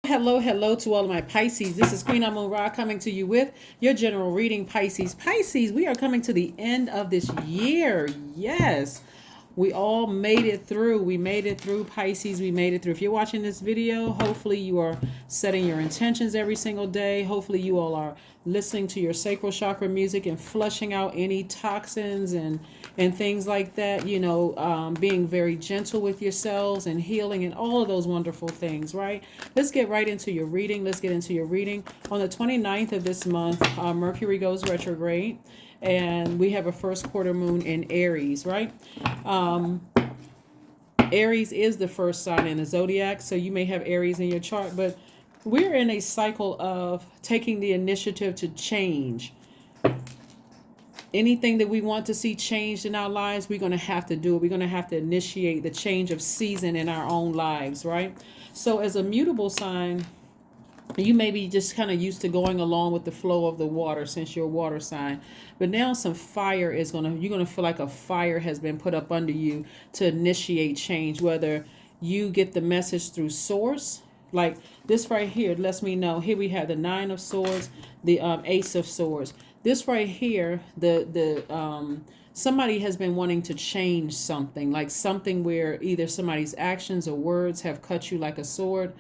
Hello to all of my Pisces. This is Queen Amun Ra coming to you with your general reading, Pisces. Pisces, we are coming to the end of this year. Yes, we all made it through. We made it through, Pisces. We made it through. If you're watching this video, hopefully you are setting your intentions every single day. Hopefully you all are listening to your sacral chakra music and flushing out any toxins and things like that, being very gentle with yourselves and healing and all of those wonderful things, right? Let's get right into your reading. Let's get into your reading. On the 29th of this month, Mercury goes retrograde, and we have a first quarter moon in Aries, right? Aries is the first sign in the Zodiac, so you may have Aries in your chart, but we're in a cycle of taking the initiative to change. Anything that we want to see changed in our lives, we're going to have to do it. We're going to have to initiate the change of season in our own lives, right? So as a mutable sign, you may be just kind of used to going along with the flow of the water since you're a water sign. But now some fire is you're going to feel like a fire has been put up under you to initiate change, whether you get the message through source. Like this right here lets me know. Here we have the Nine of Swords, the Ace of Swords. This right here, somebody has been wanting to change something, like something where either somebody's actions or words have cut you like a sword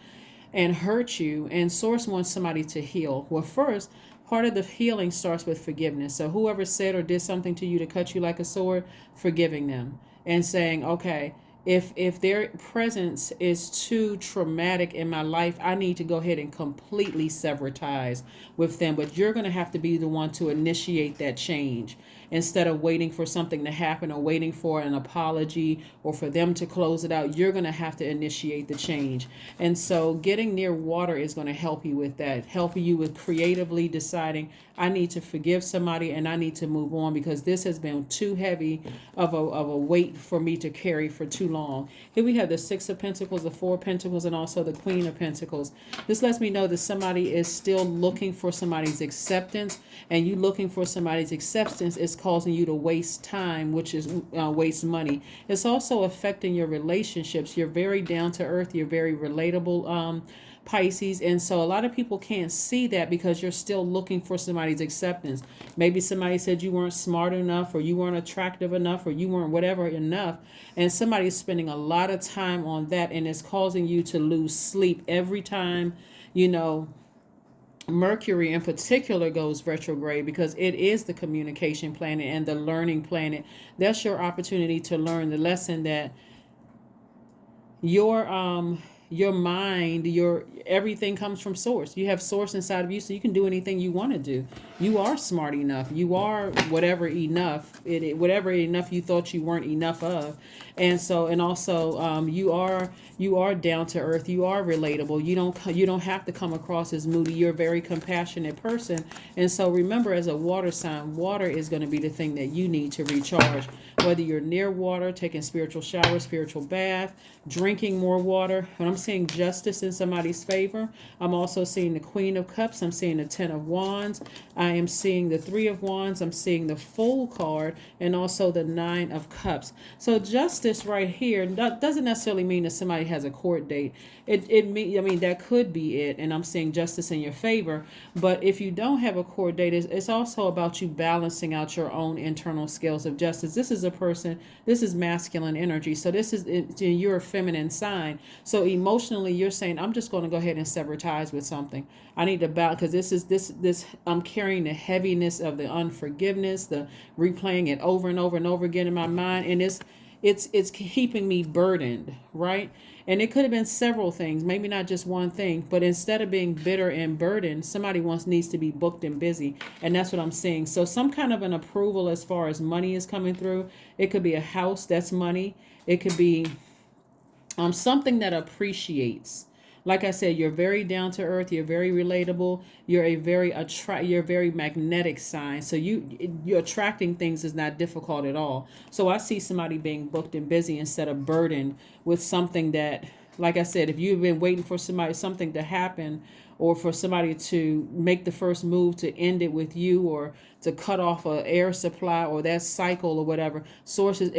and hurt you, and source wants somebody to heal. Well, first, part of the healing starts with forgiveness. So whoever said or did something to you to cut you like a sword, forgiving them and saying, okay, if their presence is too traumatic in my life, I need to go ahead and completely sever ties with them. But you're going to have to be the one to initiate that change instead of waiting for something to happen or waiting for an apology or for them to close it out. You're going to have to initiate the change. And so getting near water is going to help you with that, helping you with creatively deciding, I need to forgive somebody and I need to move on because this has been too heavy of a weight for me to carry for too long. Here we have the Six of Pentacles, the Four of Pentacles, and also the Queen of Pentacles. This lets me know that somebody is still looking for somebody's acceptance, and you looking for somebody's acceptance is causing you to waste time, which is waste money. It's also affecting your relationships. You're very down to earth. You're very relatable, Pisces. And so a lot of people can't see that because you're still looking for somebody's acceptance. Maybe somebody said you weren't smart enough, or you weren't attractive enough, or you weren't whatever enough. And somebody's spending a lot of time on that, and it's causing you to lose sleep every time, Mercury in particular goes retrograde, because it is the communication planet and the learning planet. That's your opportunity to learn the lesson that your mind, everything comes from source. You have source inside of you, so you can do anything you want to do. You are smart enough. You are whatever enough. Whatever enough you thought you weren't enough of. And so, and also, you are down to earth. You are relatable. You don't have to come across as moody. You're a very compassionate person. And so remember, as a water sign, water is going to be the thing that you need to recharge. Whether you're near water, taking spiritual showers, spiritual bath, drinking more water. When I'm seeing justice in somebody's favor, I'm also seeing the Queen of Cups. I'm seeing the Ten of Wands. I am seeing the Three of Wands. I'm seeing the Fool card and also the Nine of Cups. So justice right here doesn't necessarily mean that somebody has a court date. That could be it. And I'm seeing justice in your favor. But if you don't have a court date, it's also about you balancing out your own internal scales of justice. This is a person, this is masculine energy. So this is you're a feminine sign. So emotionally, you're saying, I'm just going to go ahead and sever ties with something. I need to balance, because this I'm carrying the heaviness of the unforgiveness, the replaying it over and over and over again in my mind, and it's keeping me burdened, right? And it could have been several things, maybe not just one thing, but instead of being bitter and burdened, somebody needs to be booked and busy. And that's what I'm seeing. So some kind of an approval as far as money is coming through. It could be a house, that's money. It could be something that appreciates. Like I said, you're very down to earth. You're very relatable. You're a very magnetic sign. So you're attracting things is not difficult at all. So I see somebody being booked and busy instead of burdened with something that, like I said, if you've been waiting for something to happen, or for somebody to make the first move to end it with you, or to cut off an air supply or that cycle or whatever, sources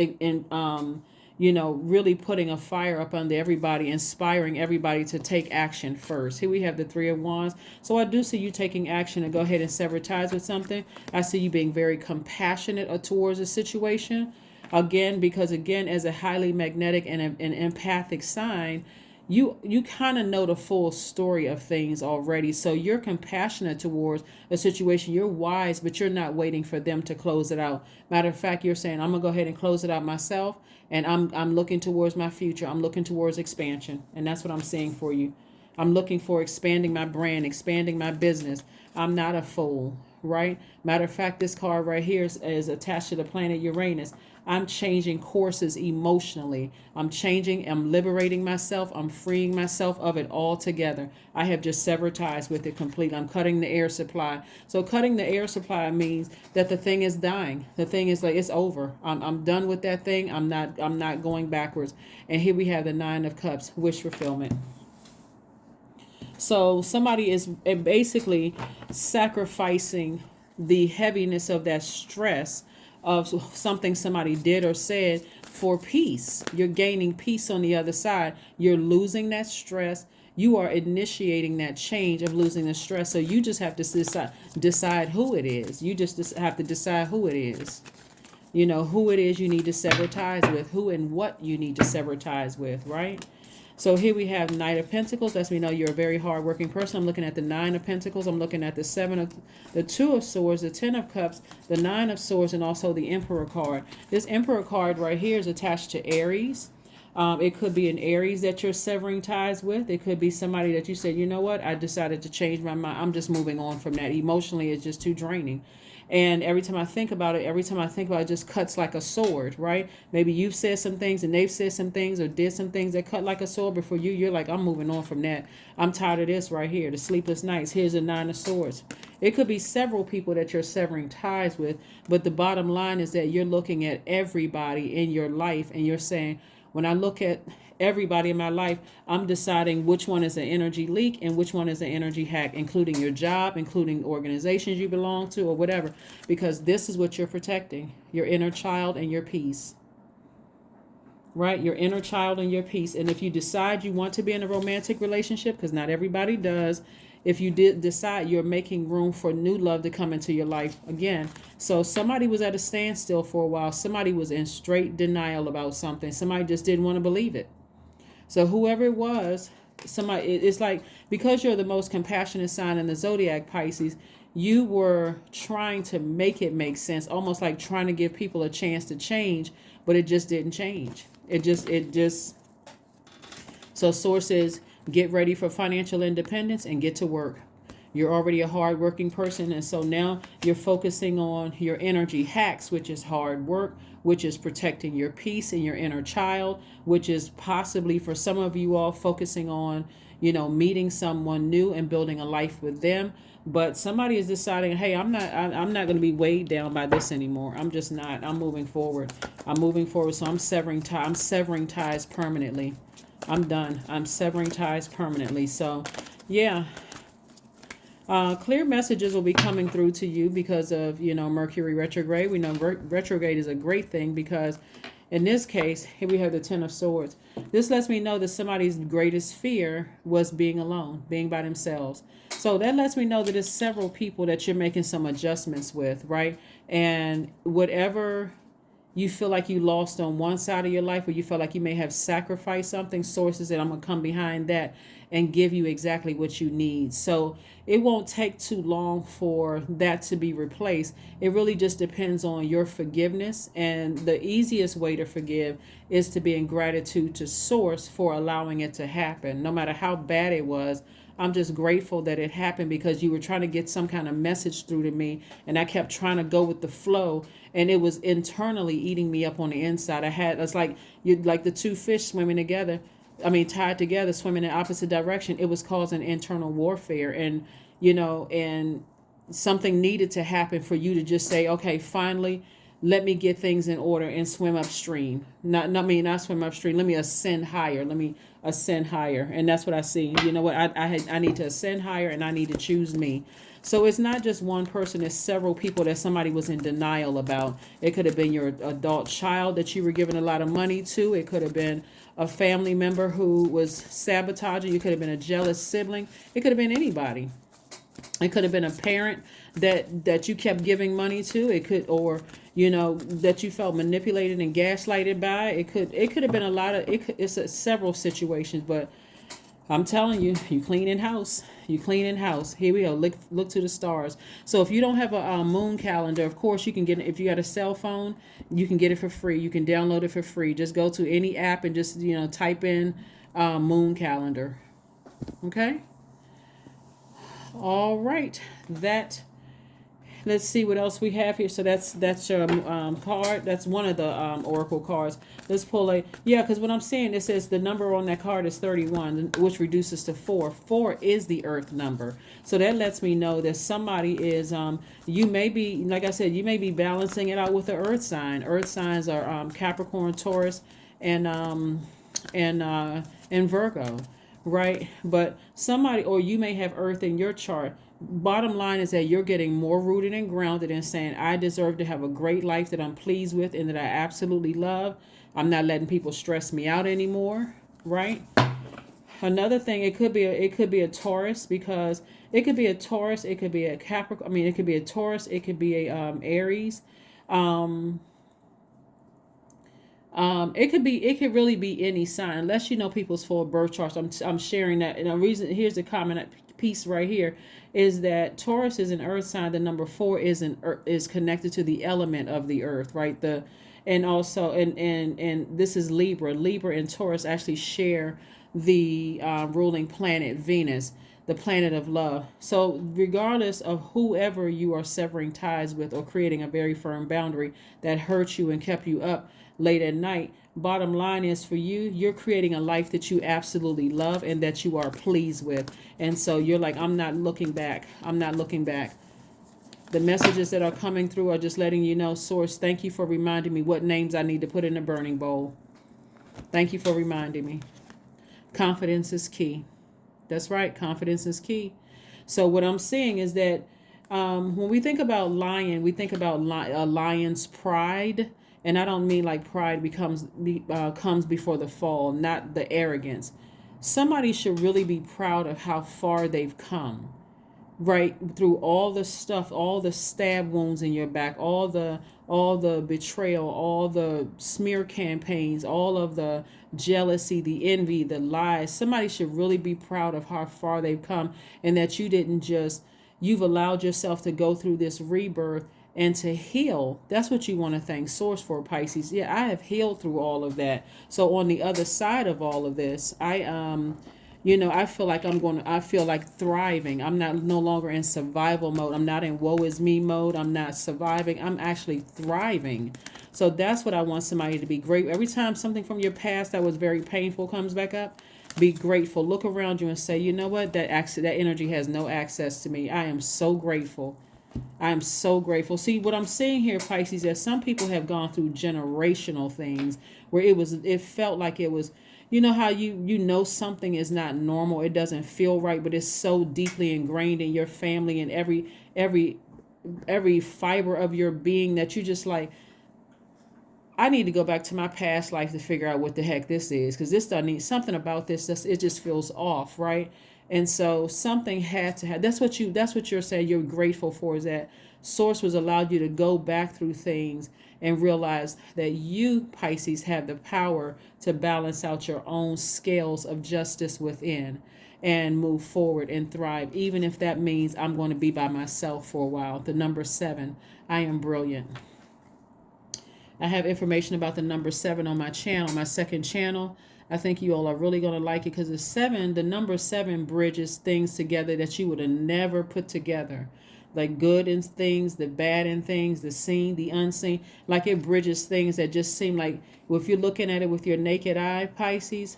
really putting a fire up under everybody, inspiring everybody to take action first. Here we have the Three of Wands. So I do see you taking action to go ahead and sever ties with something. I see you being very compassionate towards a situation. Again, because again, as a highly magnetic and an empathic sign, you kind of know the full story of things already. So you're compassionate towards a situation. You're wise, but you're not waiting for them to close it out. Matter of fact, you're saying, I'm gonna go ahead and close it out myself, and I'm looking towards my future. I'm looking towards expansion, and that's what I'm seeing for you. I'm looking for expanding my brand, expanding my business. I'm not a fool, right? Matter of fact, this card right here is attached to the planet Uranus. I'm changing courses emotionally. I'm liberating myself. I'm freeing myself of it altogether. I have just severed ties with it completely. I'm cutting the air supply. So cutting the air supply means that the thing is dying. The thing is like, it's over. I'm done with that thing. I'm not going backwards. And here we have the Nine of Cups, wish fulfillment. So somebody is basically sacrificing the heaviness of that stress of something somebody did or said for peace. You're gaining peace on the other side. You're losing that stress. You are initiating that change of losing the stress. So you just have to decide who it is. You just have to decide who it is. Who it is you need to sever ties with, who and what you need to sever ties with, right? So here we have Knight of Pentacles. Lets me know you're a very hardworking person. I'm looking at the Nine of Pentacles. I'm looking at the Two of Swords, the Ten of Cups, the Nine of Swords, and also the Emperor card. This Emperor card right here is attached to Aries. It could be an Aries that you're severing ties with. It could be somebody that you said, you know what, I decided to change my mind. I'm just moving on from that. Emotionally, it's just too draining. And every time I think about it, it just cuts like a sword, right? Maybe you've said some things and they've said some things or did some things that cut like a sword. But for you, you're like, I'm moving on from that. I'm tired of this right here. The sleepless nights. Here's a Nine of Swords. It could be several people that you're severing ties with. But the bottom line is that you're looking at everybody in your life and you're saying, when I look at everybody in my life, I'm deciding which one is an energy leak and which one is an energy hack, including your job, including organizations you belong to or whatever, because this is what you're protecting, your inner child and your peace, right? Your inner child and your peace. And if you decide you want to be in a romantic relationship, because not everybody does, if you did decide, you're making room for new love to come into your life again. So somebody was at a standstill for a while. Somebody was in straight denial about something. Somebody just didn't want to believe it. So whoever it was, it's like, because you're the most compassionate sign in the Zodiac, Pisces, you were trying to make it make sense, almost like trying to give people a chance to change, but it just didn't change. So sources, get ready for financial independence and get to work. You're already a hard-working person, and so now you're focusing on your energy hacks, which is hard work, which is protecting your peace and your inner child, which is possibly for some of you all focusing on, meeting someone new and building a life with them. But somebody is deciding, hey, I'm not going to be weighed down by this anymore. I'm just not. I'm moving forward. So I'm severing ties permanently. I'm done. I'm severing ties permanently. So, yeah. Clear messages will be coming through to you because of, Mercury retrograde. We know retrograde is a great thing because in this case, here we have the Ten of Swords. This lets me know that somebody's greatest fear was being alone, being by themselves. So that lets me know that there's several people that you're making some adjustments with, right? And whatever you feel like you lost on one side of your life, or you feel like you may have sacrificed something, sources that I'm going to come behind that and give you exactly what you need. So it won't take too long for that to be replaced. It really just depends on your forgiveness. And the easiest way to forgive is to be in gratitude to source for allowing it to happen. No matter how bad it was, I'm just grateful that it happened because you were trying to get some kind of message through to me, and I kept trying to go with the flow, and it was internally eating me up on the inside. It's like the two fish swimming together. Tied together, swimming in opposite direction. It was causing internal warfare, and and something needed to happen for you to just say, okay, finally, let me get things in order and swim upstream. Not swim upstream. Let me ascend higher. Let me ascend higher. And that's what I see. You know what? I need to ascend higher, and I need to choose me. So it's not just one person, it's several people that somebody was in denial about. It could have been your adult child that you were giving a lot of money to. It could have been a family member who was sabotaging. You could have been a jealous sibling. It could have been anybody. It could have been a parent that you kept giving money to. It could, or that you felt manipulated and gaslighted by. It could have been a lot of it. It's several situations, but I'm telling you, you clean in house. You clean in house. Here we go. Look to the stars. So if you don't have a moon calendar, of course you can get it. If you got a cell phone, you can get it for free. You can download it for free. Just go to any app and just type in moon calendar. Okay. All right. Let's see what else we have here. So that's your card. That's one of the oracle cards. Let's pull because what I'm saying, it says the number on that card is 31, which reduces to 4. 4 is the earth number. So that lets me know that somebody is you may be, like I said, you may be balancing it out with the earth sign. Earth signs are Capricorn, Taurus, and Virgo, right? But somebody, or you may have earth in your chart. Bottom line is that you're getting more rooted and grounded and saying, I deserve to have a great life that I'm pleased with and that I absolutely love. I'm not letting people stress me out anymore, right? Another thing, it could be a Taurus, because it could be a Taurus, it could be a Capricorn. I mean, it could be a Taurus, it could be a Aries. It could really be any sign, unless you know people's full birth charts. I'm sharing that, and the reason, here's the comment piece right here, is that Taurus is an earth sign. The number 4 is connected to the element of the earth, right? And also this is Libra. Libra and Taurus actually share the ruling planet Venus, the planet of love. So regardless of whoever you are severing ties with or creating a very firm boundary that hurt you and kept you up late at night, bottom line is, for you, you're creating a life that you absolutely love and that you are pleased with. And so you're like, I'm not looking back. I'm not looking back. The messages that are coming through are just letting you know, Source, thank you for reminding me what names I need to put in the burning bowl. Thank you for reminding me. Confidence is key. That's right. Confidence is key. So what I'm saying is that when we think about lion, we think about a lion's pride. And I don't mean like pride comes before the fall, not the arrogance. Somebody should really be proud of how far they've come, right? Through all the stuff, all the stab wounds in your back, all the betrayal, all the smear campaigns, all of the jealousy, the envy, the lies. Somebody should really be proud of how far they've come, and that you've allowed yourself to go through this rebirth and to heal. That's what you want to thank Source for, Pisces. Yeah, I have healed through all of that. So on the other side of all of this, I feel like I feel like thriving. I'm no longer in survival mode. I'm not in woe is me mode. I'm not surviving. I'm actually thriving. So that's what I want somebody to be great. Every time something from your past that was very painful comes back up, be grateful. Look around you and say, you know what? That energy has no access to me. I am so grateful. I am so grateful. See, what I'm saying here, Pisces, that some people have gone through generational things where it felt like it was, you know how you know something is not normal, it doesn't feel right, but it's so deeply ingrained in your family and every fiber of your being that you just like, I need to go back to my past life to figure out what the heck this is, because this doesn't need something about this. It just feels off, right? And so something had to have. That's what you're saying. You're grateful for, is that Source was allowed you to go back through things and realize that you, Pisces, have the power to balance out your own scales of justice within and move forward and thrive, even if that means I'm going to be by myself for a while. The number 7, I am brilliant. I have information about the number 7 on my channel, my second channel. I think you all are really going to like it, because the number 7 bridges things together that you would have never put together. Like good in things, the bad in things, the seen, the unseen. Like it bridges things that just seem like, if you're looking at it with your naked eye, Pisces,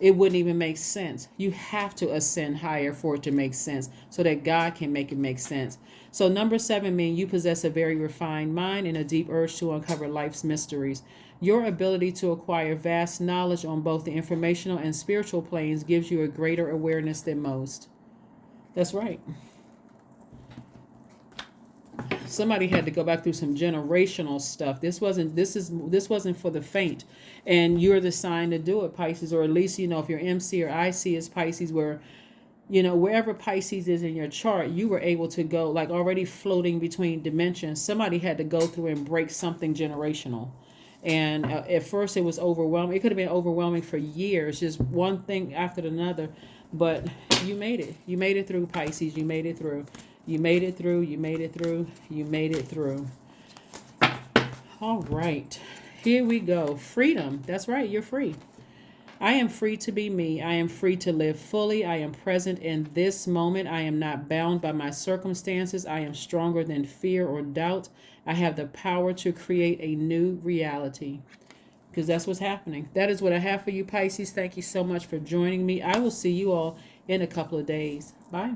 it wouldn't even make sense. You have to ascend higher for it to make sense, so that God can make it make sense. So number 7 means you possess a very refined mind and a deep urge to uncover life's mysteries. Your ability to acquire vast knowledge on both the informational and spiritual planes gives you a greater awareness than most. That's right. Somebody had to go back through some generational stuff. This wasn't for the faint. And you're the sign to do it, Pisces, or at least, if your MC or IC is Pisces, where wherever Pisces is in your chart, you were able to go, like, already floating between dimensions. Somebody had to go through and break something generational. And at first it was overwhelming. It could have been overwhelming for years, just one thing after another. But you made it. You made it through, Pisces. You made it through. You made it through. You made it through. You made it through. All right. Here we go. Freedom. That's right. You're free. I am free to be me. I am free to live fully. I am present in this moment. I am not bound by my circumstances. I am stronger than fear or doubt. I have the power to create a new reality. Because that's what's happening. That is what I have for you, Pisces. Thank you so much for joining me. I will see you all in a couple of days. Bye.